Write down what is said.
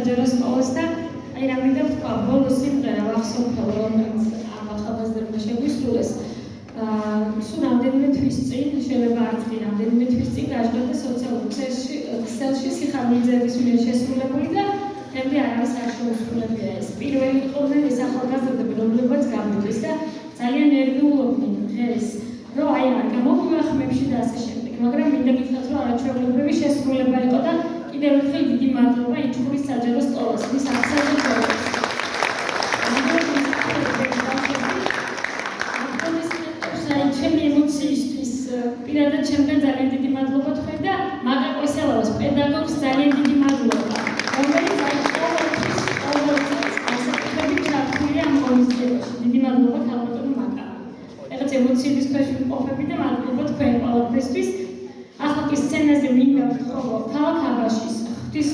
საჯარო სკოლას და აი რა მინდა ვთქვა, ბოლოს სიმღერა ვახსოვთო, რომელიც ამ ახალგაზრდებმა შეგვისრულეს. სულ რამდენიმე თვის წინ, შეიძლება არც კი რამდენიმე თვის წინ გაჟღერდა სოციალურ ქსელში სიხარული-ძეების მიერ შესრულებული და დღემდე არავის არ შეუსრულებია ეს. პირველი იყვნენ ეს ახალგაზრდები, რომლებიც გამოვიდეს და ძალიან ნერვიულობდნენ დღეს, რომ აი არ გამოგვივა ხმებში და ასე შემდეგ. მაგრამ მინდა გითხრათ, რომ არაჩვეულებრივი შესრულება იყო და კიდევ ერთხელ დიდი მადლობა იჩხურის საჯარო სკოლას, მის აღსაჯებელს. ჩემი ემოციისთვის პირადად ჩემგან ძალიან დიდი მადლობა თქვენ და მაგა კვესელაოს პედაგოგს ძალიან დიდი მადლობა, რომელიც აი ყოველთვის ასაკობრივი ჩართულია ამ ღონისძიებაში. დიდი მადლობა ქალბატონო მაგა. რაღაც ემოციების ქვეშ ვიმყოფები და მადლობა თქვენ ყველაფრისთვის. ახლა კი სცენაზე მინდა ვთხოვო ქალაქ აბაშის ღვთის